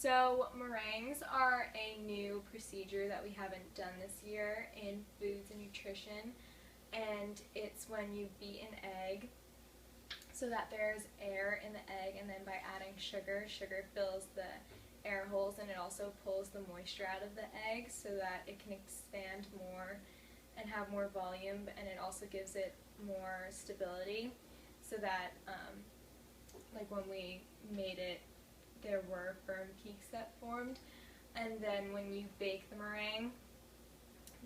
So meringues are a new procedure that we haven't done this year in foods and nutrition, and it's when you beat an egg so that there's air in the egg, and then by adding sugar, sugar fills the air holes and it also pulls the moisture out of the egg so that it can expand more and have more volume, and it also gives it more stability so that like when we made it, there were firm peaks that formed. And then when you bake the meringue,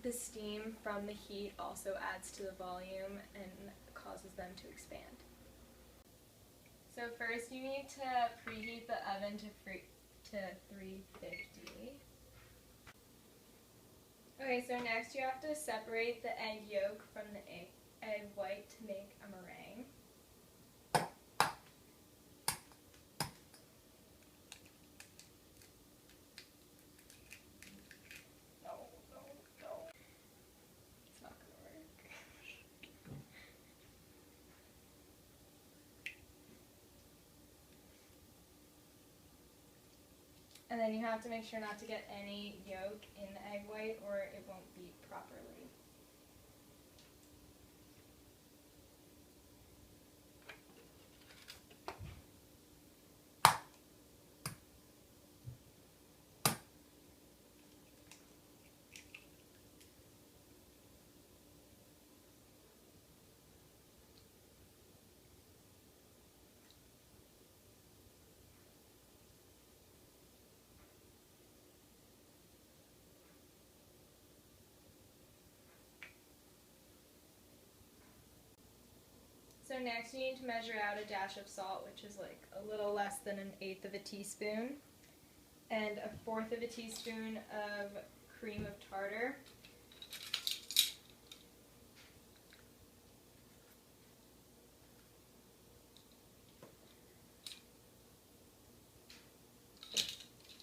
the steam from the heat also adds to the volume and causes them to expand. So first you need to preheat the oven to 350. Okay, so next you have to separate the egg yolk from the egg white to make a meringue. And then you have to make sure not to get any yolk in the egg white or it won't beat properly. So next you need to measure out a dash of salt, which is like a little less than 1/8 of a teaspoon, and 1/4 of a teaspoon of cream of tartar.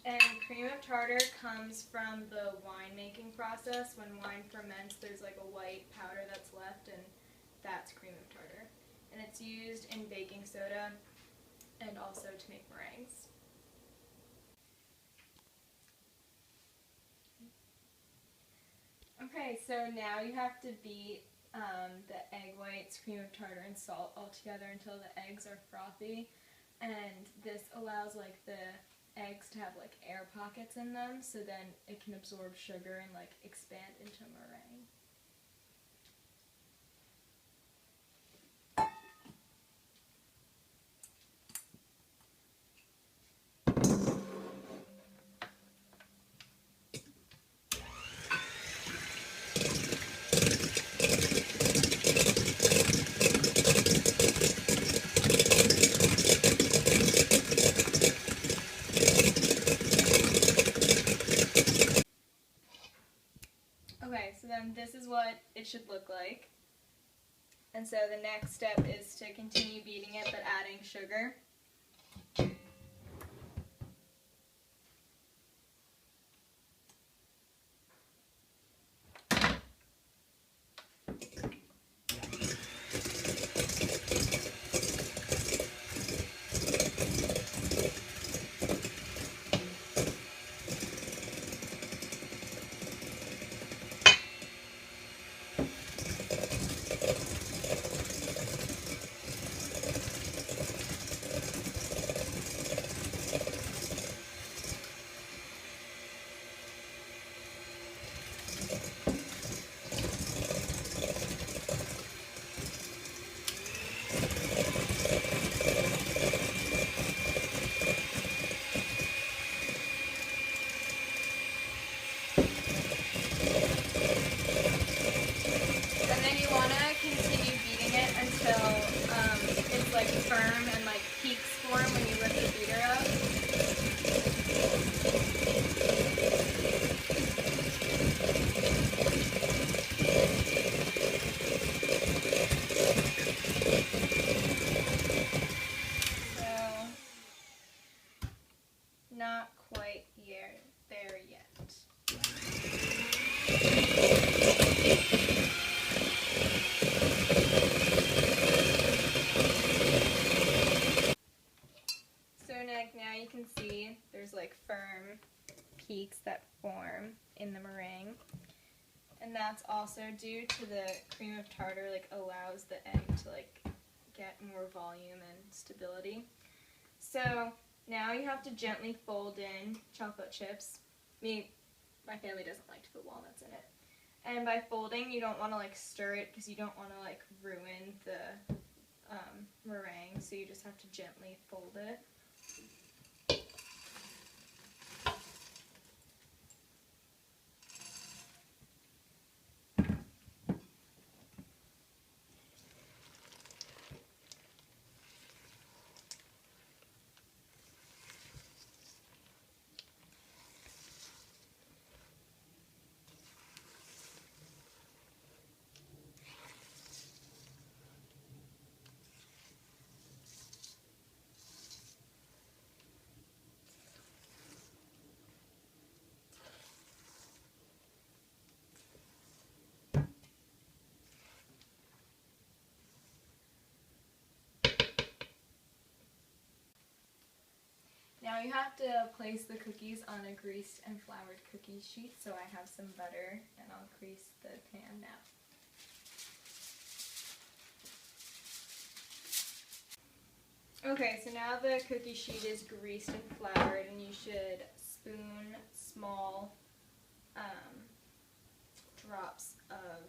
And cream of tartar comes from the wine making process. When wine ferments, there's like a white powder that's left, and that's cream of tartar. And it's used in baking soda and also to make meringues. Okay, so now you have to beat the egg whites, cream of tartar, and salt all together until the eggs are frothy. And this allows like the eggs to have like air pockets in them, so then it can absorb sugar and like expand into a meringue. Okay, so then this is what it should look like. And so the next step is to continue beating it but adding sugar. And then you want to continue beating it until it's like firm and like peaks form when you lift the beater up. that form in the meringue. And that's also due to the cream of tartar allows the egg to get more volume and stability. So now you have to gently fold in chocolate chips. My family doesn't like to put walnuts in it. And by folding, you don't want to stir it because you don't want to ruin the meringue. So you just have to gently fold it. Now you have to place the cookies on a greased and floured cookie sheet, so I have some butter and I'll grease the pan now. Okay, so now the cookie sheet is greased and floured, and you should spoon small drops of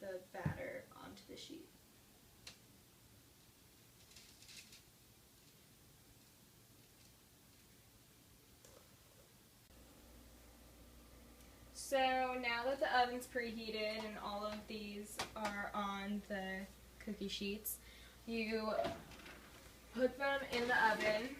the batter onto the sheet. So now that the oven's preheated and all of these are on the cookie sheets, you put them in the oven.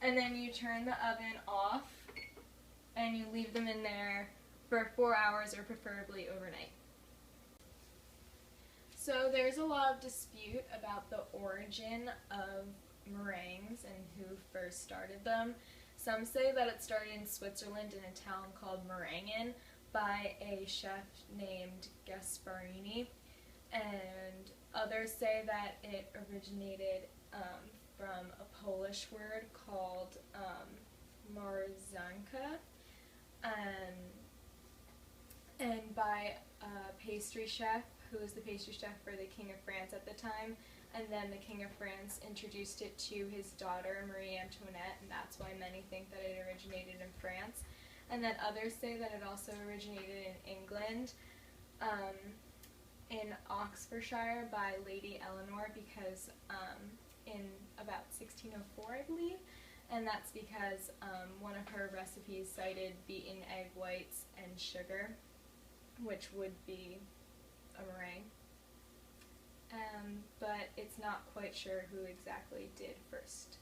And then you turn the oven off and you leave them in there for 4 hours or preferably overnight. So there's a lot of dispute about the origin of meringues and who first started them. Some say that it started in Switzerland in a town called Meringen by a chef named Gasparini, and others say that it originated from a Polish word called marzanka, and by a pastry chef who was the pastry chef for the King of France at the time, and then the King of France introduced it to his daughter Marie Antoinette, and that's why many think that it originated in France. And then others say that it also originated in England, in Oxfordshire by Lady Eleanor, because in about 1604, I believe, and that's because one of her recipes cited beaten egg whites and sugar, which would be a meringue. But it's not quite sure who exactly did first